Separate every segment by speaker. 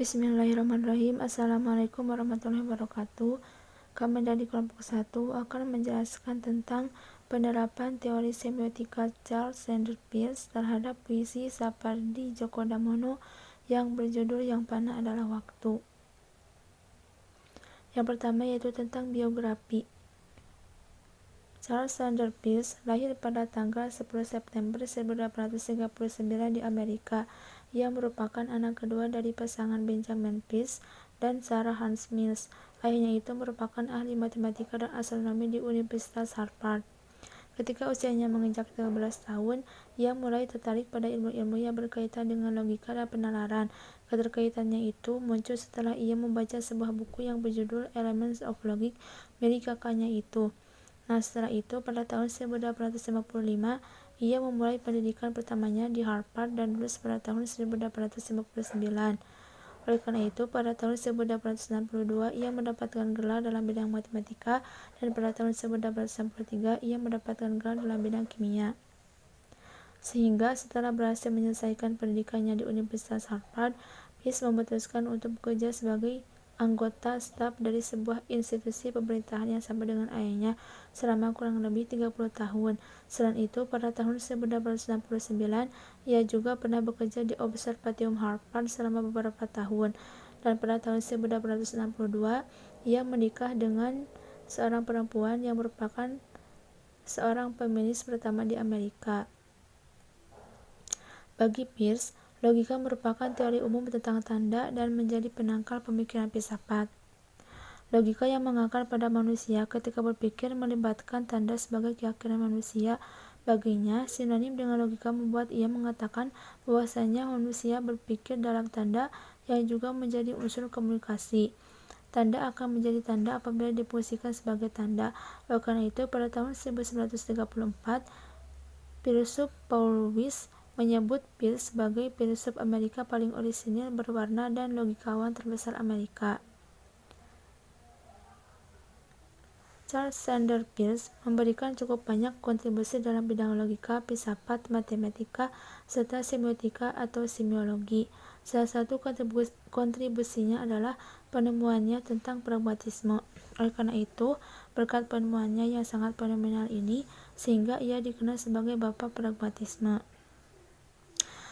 Speaker 1: Bismillahirrahmanirrahim. Assalamualaikum warahmatullahi wabarakatuh. Kami dari kelompok 1 akan menjelaskan tentang penerapan teori semiotika Charles Sanders Peirce terhadap puisi Sapardi Djoko Damono yang berjudul Yang Panah Adalah Waktu. Yang pertama yaitu tentang biografi. Charles Sanders Peirce lahir pada tanggal 10 September 1839 di Amerika. Ia merupakan anak kedua dari pasangan Benjamin Peirce dan Sarah Hans Mills. Ayahnya itu merupakan ahli matematika dan astronomi di Universitas Harvard. Ketika usianya menginjak 13 tahun, ia mulai tertarik pada ilmu-ilmu yang berkaitan dengan logika dan penalaran. Keterkaitannya itu muncul setelah ia membaca sebuah buku yang berjudul Elements of Logic milik kakaknya itu. Nah, setelah itu pada tahun 1855, ia memulai pendidikan pertamanya di Harvard dan lulus pada tahun 1859. Oleh karena itu, pada tahun 1862 ia mendapatkan gelar dalam bidang matematika dan pada tahun 1863 ia mendapatkan gelar dalam bidang kimia. Sehingga setelah berhasil menyelesaikan pendidikannya di Universitas Harvard, Peirce memutuskan untuk bekerja sebagai anggota staf dari sebuah institusi pemerintahan yang sama dengan ayahnya selama kurang lebih 30 tahun. Selain itu, pada tahun 1869, ia juga pernah bekerja di Observatorium Harvard selama beberapa tahun. Dan pada tahun 1862, ia menikah dengan seorang perempuan yang merupakan seorang feminis pertama di Amerika. Bagi Peirce, logika merupakan teori umum tentang tanda dan menjadi penangkal pemikiran filsafat. Logika yang mengakar pada manusia ketika berpikir melibatkan tanda sebagai keyakinan manusia. Baginya, sinonim dengan logika membuat ia mengatakan bahwasanya manusia berpikir dalam tanda yang juga menjadi unsur komunikasi. Tanda akan menjadi tanda apabila difungsikan sebagai tanda. Oleh karena itu, pada tahun 1934, filsuf Paul Weiss menyebut Peirce sebagai filsuf Amerika paling orisinil, berwarna, dan logikawan terbesar Amerika. Charles Sanders Peirce memberikan cukup banyak kontribusi dalam bidang logika, filsafat, matematika, serta semiotika atau semiologi. Salah satu kontribusinya adalah penemuannya tentang pragmatisme. Oleh karena itu, berkat penemuannya yang sangat fenomenal ini, sehingga ia dikenal sebagai Bapak Pragmatisme.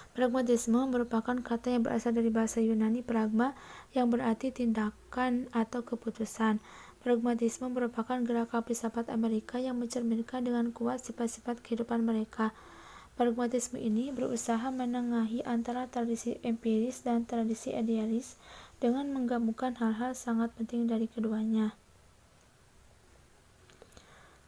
Speaker 1: Pragmatisme merupakan kata yang berasal dari bahasa Yunani pragma yang berarti tindakan atau keputusan. Pragmatisme merupakan gerakan filsafat Amerika yang mencerminkan dengan kuat sifat-sifat kehidupan mereka. Pragmatisme ini berusaha menengahi antara tradisi empiris dan tradisi idealis dengan menggabungkan hal-hal sangat penting dari keduanya.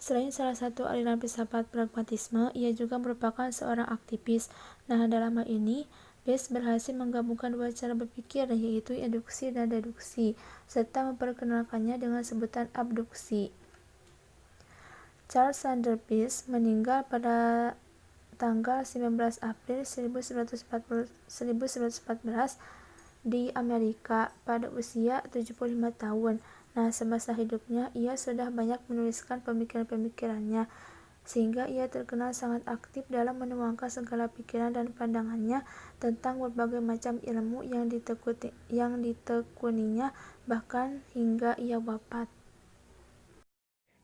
Speaker 1: Selain salah satu aliran filsafat pragmatisme, ia juga merupakan seorang aktivis. Nah, dalam hal ini, Peirce berhasil menggabungkan dua cara berpikir, yaitu induksi dan deduksi, serta memperkenalkannya dengan sebutan abduksi. Charles Sanders Peirce meninggal pada tanggal 19 April 1914 di Amerika pada usia 75 tahun. Nah, semasa hidupnya ia sudah banyak menuliskan pemikiran-pemikirannya, sehingga ia terkenal sangat aktif dalam menuangkan segala pikiran dan pandangannya tentang berbagai macam ilmu yang ditekuninya bahkan hingga ia wafat.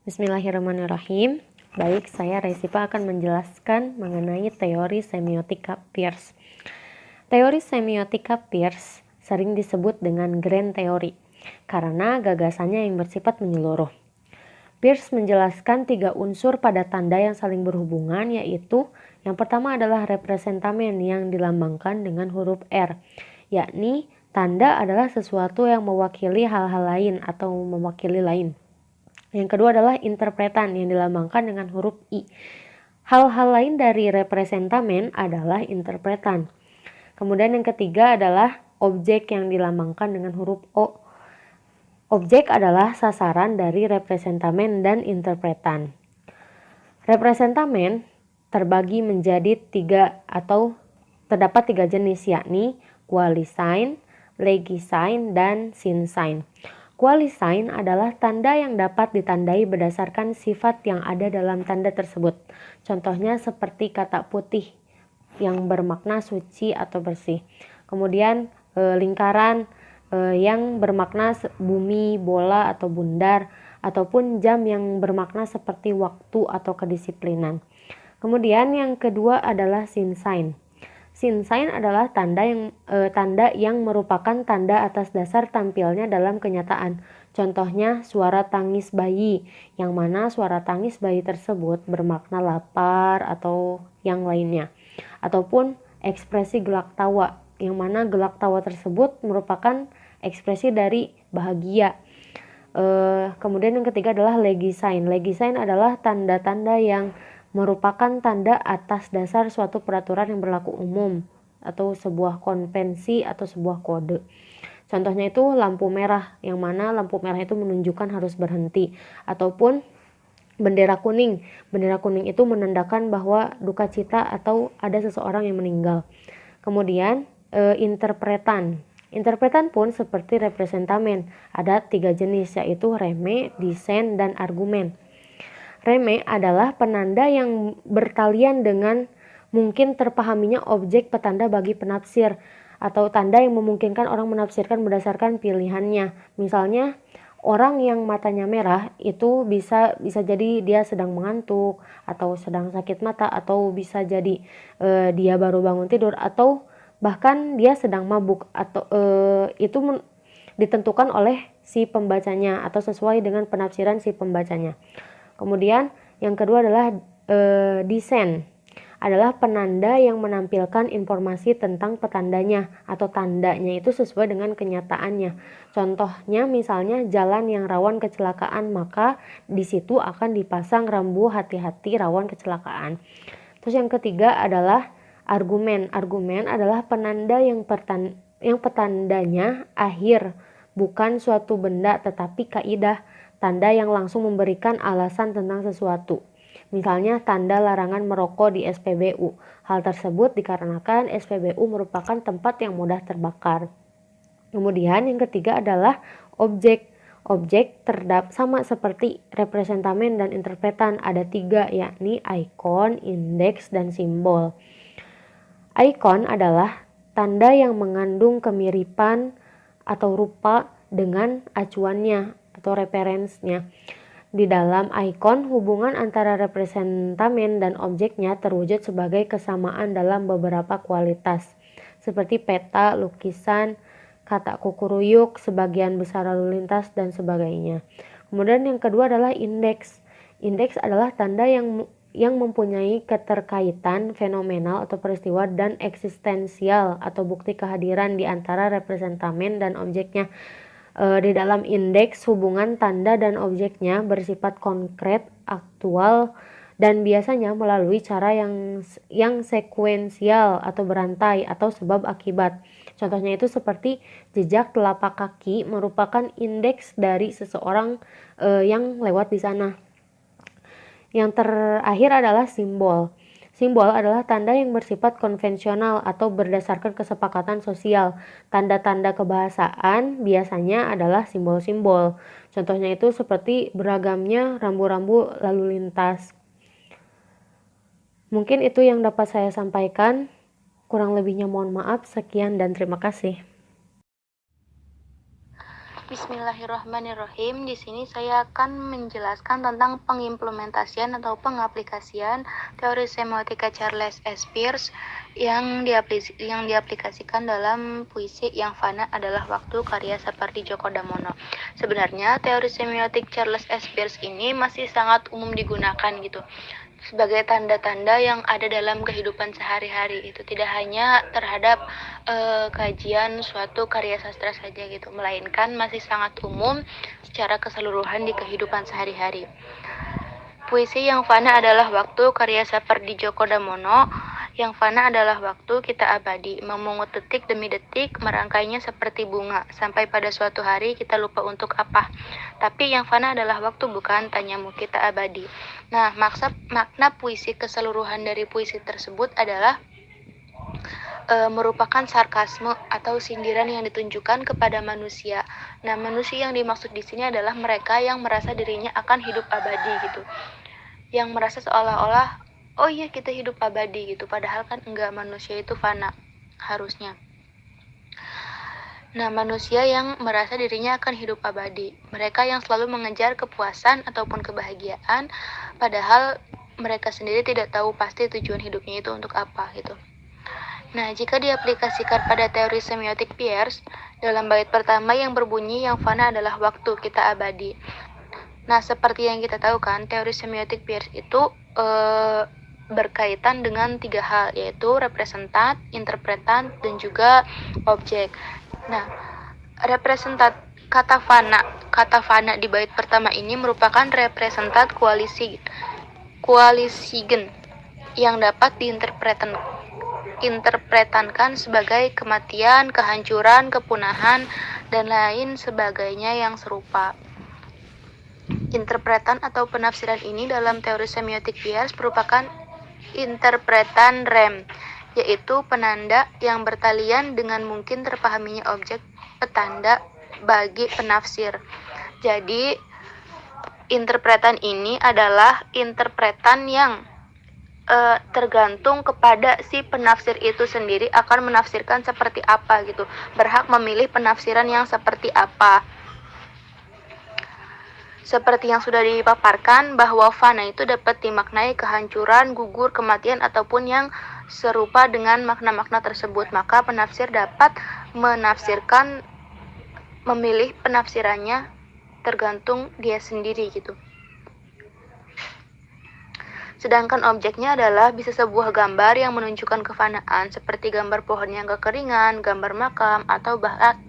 Speaker 2: Bismillahirrahmanirrahim. Baik, saya Resipa akan menjelaskan mengenai teori semiotika Peirce. Teori semiotika Peirce sering disebut dengan grand teori karena gagasannya yang bersifat menyeluruh. Peirce menjelaskan 3 unsur pada tanda yang saling berhubungan, yaitu yang pertama adalah representamen yang dilambangkan dengan huruf R, yakni tanda adalah sesuatu yang mewakili hal-hal lain atau mewakili lain. Yang kedua adalah interpretan yang dilambangkan dengan huruf I. Hal-hal lain dari representamen adalah interpretan. Kemudian yang ketiga adalah objek yang dilambangkan dengan huruf O. Objek adalah sasaran dari representamen dan interpretan. Representamen terbagi menjadi 3 atau terdapat 3 jenis, yakni qualisign, legisign, dan sinsign. Qualisign adalah tanda yang dapat ditandai berdasarkan sifat yang ada dalam tanda tersebut. Contohnya seperti kata putih yang bermakna suci atau bersih. Kemudian lingkaran yang bermakna bumi, bola atau bundar, ataupun jam yang bermakna seperti waktu atau kedisiplinan. Kemudian yang kedua adalah sin sign. Sin sign adalah tanda yang merupakan tanda atas dasar tampilnya dalam kenyataan. Contohnya suara tangis bayi, yang mana suara tangis bayi tersebut bermakna lapar atau yang lainnya. Ataupun ekspresi gelak tawa, yang mana gelak tawa tersebut merupakan ekspresi dari bahagia. Kemudian yang ketiga adalah legi sign. Legi sign adalah tanda-tanda yang merupakan tanda atas dasar suatu peraturan yang berlaku umum atau sebuah konvensi atau sebuah kode. Contohnya itu lampu merah, yang mana lampu merah itu menunjukkan harus berhenti, ataupun bendera kuning. Bendera kuning itu menandakan bahwa duka cita atau ada seseorang yang meninggal. Kemudian interpretan. Interpretan pun seperti representamen. Ada 3 jenis, yaitu reme, disen, dan argumen. Reme adalah penanda yang bertalian dengan mungkin terpahaminya objek petanda bagi penafsir, atau tanda yang memungkinkan orang menafsirkan berdasarkan pilihannya. Misalnya orang yang matanya merah itu bisa jadi dia sedang mengantuk atau sedang sakit mata, atau bisa jadi dia baru bangun tidur, atau bahkan dia sedang mabuk, atau itu ditentukan oleh si pembacanya atau sesuai dengan penafsiran si pembacanya. Kemudian yang kedua adalah disen, adalah penanda yang menampilkan informasi tentang petandanya atau tandanya itu sesuai dengan kenyataannya. Contohnya misalnya jalan yang rawan kecelakaan, maka di situ akan dipasang rambu hati-hati rawan kecelakaan. Terus yang ketiga adalah argumen. Argumen adalah penanda yang petandanya akhir, bukan suatu benda tetapi kaidah, tanda yang langsung memberikan alasan tentang sesuatu. Misalnya tanda larangan merokok di SPBU. Hal tersebut dikarenakan SPBU merupakan tempat yang mudah terbakar. Kemudian yang ketiga adalah objek. Objek sama seperti representamen dan interpretan, ada 3, yakni ikon, indeks, dan simbol. Ikon adalah tanda yang mengandung kemiripan atau rupa dengan acuannya atau referensinya. Di dalam ikon, hubungan antara representamen dan objeknya terwujud sebagai kesamaan dalam beberapa kualitas, seperti peta, lukisan, kata kukuruyuk, sebagian besar lalu lintas, dan sebagainya. Kemudian yang kedua adalah indeks. Indeks adalah tanda yang mempunyai keterkaitan fenomenal atau peristiwa dan eksistensial atau bukti kehadiran di antara representamen dan objeknya. Di dalam indeks, hubungan tanda dan objeknya bersifat konkret, aktual, dan biasanya melalui cara yang sekuensial atau berantai atau sebab akibat. Contohnya itu seperti jejak telapak kaki merupakan indeks dari seseorang yang lewat di sana. Yang terakhir adalah simbol. Simbol adalah tanda yang bersifat konvensional atau berdasarkan kesepakatan sosial. Tanda-tanda kebahasaan biasanya adalah simbol-simbol. Contohnya itu seperti beragamnya rambu-rambu lalu lintas. Mungkin itu yang dapat saya sampaikan. Kurang lebihnya mohon maaf. Sekian dan terima kasih.
Speaker 3: Bismillahirrahmanirrahim. Di sini saya akan menjelaskan tentang pengimplementasian atau pengaplikasian teori semiotika Charles S. Peirce yang diaplikasikan dalam puisi Yang Fana Adalah Waktu karya Sapardi Djoko Damono. Sebenarnya teori semiotik Charles S. Peirce ini masih sangat umum digunakan gitu sebagai tanda-tanda yang ada dalam kehidupan sehari-hari. Itu tidak hanya terhadap kajian suatu karya sastra saja gitu, melainkan masih sangat umum secara keseluruhan di kehidupan sehari-hari. Puisi Yang Fana Adalah Waktu karya Sapardi Djoko Damono. Yang fana adalah waktu kita abadi, memungut detik demi detik, merangkainya seperti bunga, sampai pada suatu hari kita lupa untuk apa. Tapi yang fana adalah waktu, bukan, tanyamu, kita abadi. Nah, makna puisi keseluruhan dari puisi tersebut adalah merupakan sarkasme atau sindiran yang ditunjukkan kepada manusia. Nah, manusia yang dimaksud di sini adalah mereka yang merasa dirinya akan hidup abadi gitu. Yang merasa seolah-olah oh iya kita hidup abadi gitu, padahal kan enggak, manusia itu fana harusnya. Nah, manusia yang merasa dirinya akan hidup abadi. Mereka yang selalu mengejar kepuasan ataupun kebahagiaan, padahal mereka sendiri tidak tahu pasti tujuan hidupnya itu untuk apa gitu. Nah, jika diaplikasikan pada teori semiotik Peirce, dalam bait pertama yang berbunyi yang fana adalah waktu, kita abadi. Nah, seperti yang kita tahu kan, teori semiotik Peirce itu berkaitan dengan 3 hal, yaitu representat, interpretan, dan juga objek. Nah, representat kata fana di bait pertama ini merupakan representat koalisigen yang dapat diinterpretankan sebagai kematian, kehancuran, kepunahan, dan lain sebagainya yang serupa. Interpretan atau penafsiran ini dalam teori semiotik Peirce merupakan interpretan rem, yaitu penanda yang bertalian dengan mungkin terpahaminya objek petanda bagi penafsir. Jadi, interpretan ini adalah interpretan yang tergantung kepada si penafsir itu sendiri akan menafsirkan seperti apa gitu. Berhak memilih penafsiran yang seperti apa. Seperti yang sudah dipaparkan bahwa fana itu dapat dimaknai kehancuran, gugur, kematian, ataupun yang serupa dengan makna-makna tersebut. Maka penafsir dapat memilih penafsirannya tergantung dia sendiri gitu. Sedangkan objeknya adalah bisa sebuah gambar yang menunjukkan kefanaan, seperti gambar pohon yang kekeringan, gambar makam, atau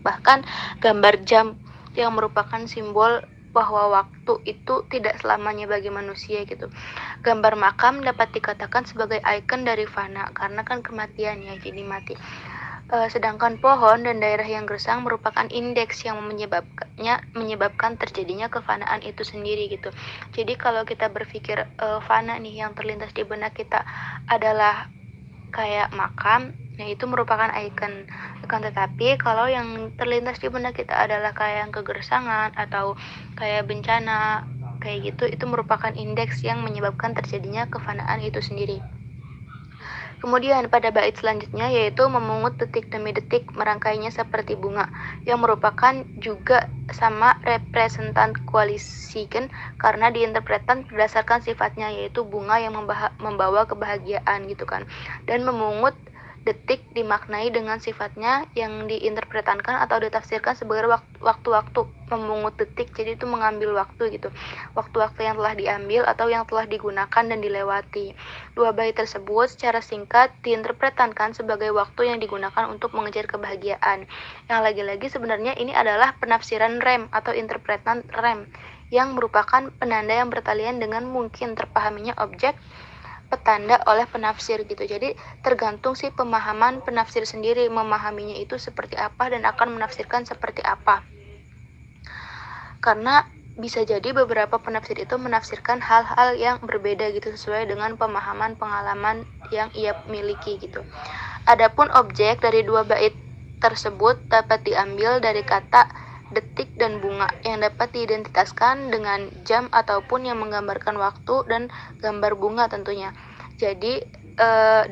Speaker 3: bahkan gambar jam yang merupakan simbol bahwa waktu itu tidak selamanya bagi manusia gitu. Gambar makam dapat dikatakan sebagai ikon dari fana karena kan kematian ya, jadi mati. Sedangkan pohon dan daerah yang gersang merupakan indeks yang menyebabkan terjadinya kefanaan itu sendiri gitu. Jadi kalau kita berpikir fana nih yang terlintas di benak kita adalah kayak makam, nah itu merupakan ikon. Akan tetapi kalau yang terlintas di benak kita adalah kayak yang kegersangan atau kayak bencana kayak gitu, itu merupakan indeks yang menyebabkan terjadinya kefanaan itu sendiri. Kemudian pada bait selanjutnya yaitu memungut detik demi detik, merangkainya seperti bunga, yang merupakan juga sama representan koalisikan karena diinterpretan berdasarkan sifatnya, yaitu bunga yang membawa kebahagiaan gitu kan. Dan memungut detik dimaknai dengan sifatnya yang diinterpretankan atau ditafsirkan sebagai waktu-waktu. Memungut detik jadi itu mengambil waktu gitu, waktu-waktu yang telah diambil atau yang telah digunakan dan dilewati. Dua bait tersebut secara singkat diinterpretankan sebagai waktu yang digunakan untuk mengejar kebahagiaan. Yang lagi-lagi sebenarnya ini adalah penafsiran rem atau interpretan rem yang merupakan penanda yang bertalian dengan mungkin terpahaminya objek petanda oleh penafsir gitu. Jadi tergantung si pemahaman penafsir sendiri memahaminya itu seperti apa dan akan menafsirkan seperti apa. Karena bisa jadi beberapa penafsir itu menafsirkan hal-hal yang berbeda gitu sesuai dengan pemahaman pengalaman yang ia miliki gitu. Adapun objek dari dua bait tersebut dapat diambil dari kata detik dan bunga yang dapat diidentitaskan dengan jam ataupun yang menggambarkan waktu, dan gambar bunga tentunya. Jadi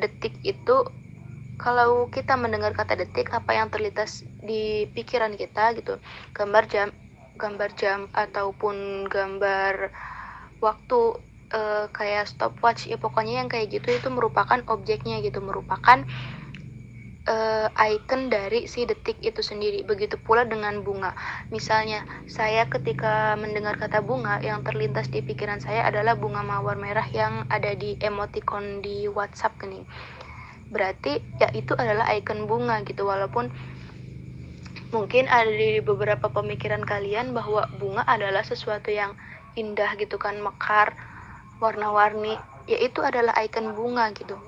Speaker 3: detik itu, kalau kita mendengar kata detik, apa yang terlintas di pikiran kita gitu, gambar jam ataupun gambar waktu kayak stopwatch ya, pokoknya yang kayak gitu itu merupakan objeknya gitu, merupakan icon dari si detik itu sendiri. Begitu pula dengan bunga. Misalnya, saya ketika mendengar kata bunga, yang terlintas di pikiran saya adalah bunga mawar merah yang ada di emoticon di WhatsApp nih. Berarti ya itu adalah icon bunga gitu, walaupun mungkin ada di beberapa pemikiran kalian bahwa bunga adalah sesuatu yang indah gitu kan, mekar, warna-warni, ya itu adalah icon bunga gitu.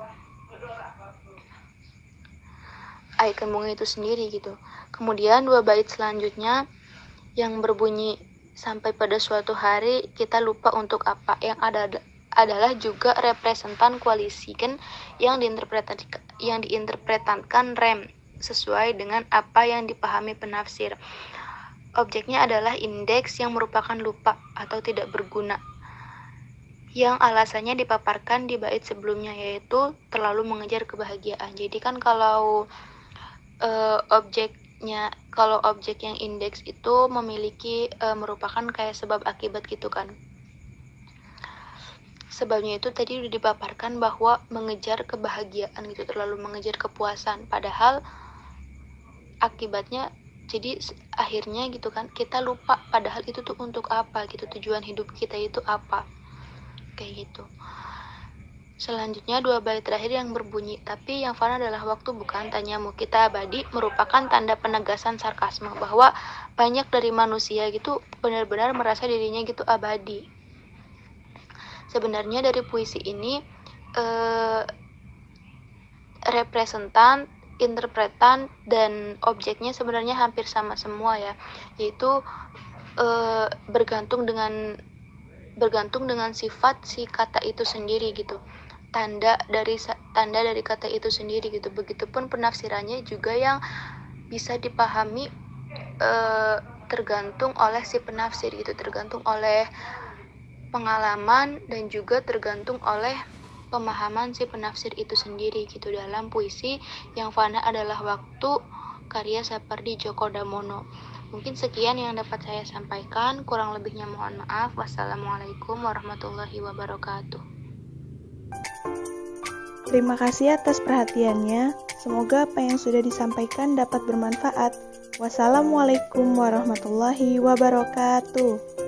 Speaker 3: Icon bunga itu sendiri gitu. Kemudian dua bait selanjutnya yang berbunyi sampai pada suatu hari kita lupa untuk apa, yang adalah juga representan koalisikan yang diinterpretankan rem sesuai dengan apa yang dipahami penafsir. Objeknya adalah indeks yang merupakan lupa atau tidak berguna, yang alasannya dipaparkan di bait sebelumnya, yaitu terlalu mengejar kebahagiaan. Jadi kan kalau objek objek yang indeks itu memiliki merupakan kayak sebab akibat gitu kan. Sebabnya itu tadi udah dipaparkan bahwa mengejar kebahagiaan gitu, terlalu mengejar kepuasan, padahal akibatnya jadi akhirnya gitu kan kita lupa padahal itu tuh untuk apa gitu, tujuan hidup kita itu apa, kayak gitu. Selanjutnya 2 bait terakhir yang berbunyi, tapi yang fana adalah waktu bukan tanyamu, kita abadi, merupakan tanda penegasan sarkasme bahwa banyak dari manusia gitu benar-benar merasa dirinya gitu abadi. Sebenarnya dari puisi ini representan, interpretan, dan objeknya sebenarnya hampir sama semua ya, yaitu bergantung dengan sifat si kata itu sendiri gitu, tanda dari kata itu sendiri gitu. Begitupun penafsirannya juga yang bisa dipahami tergantung oleh si penafsir gitu, tergantung oleh pengalaman dan juga tergantung oleh pemahaman si penafsir itu sendiri gitu. Dalam puisi Yang Fana Adalah Waktu karya Sapardi Djoko Damono. Mungkin sekian yang dapat saya sampaikan, kurang lebihnya mohon maaf. Wassalamualaikum warahmatullahi wabarakatuh.
Speaker 4: Terima kasih atas perhatiannya. Semoga apa yang sudah disampaikan dapat bermanfaat. Wassalamualaikum warahmatullahi wabarakatuh.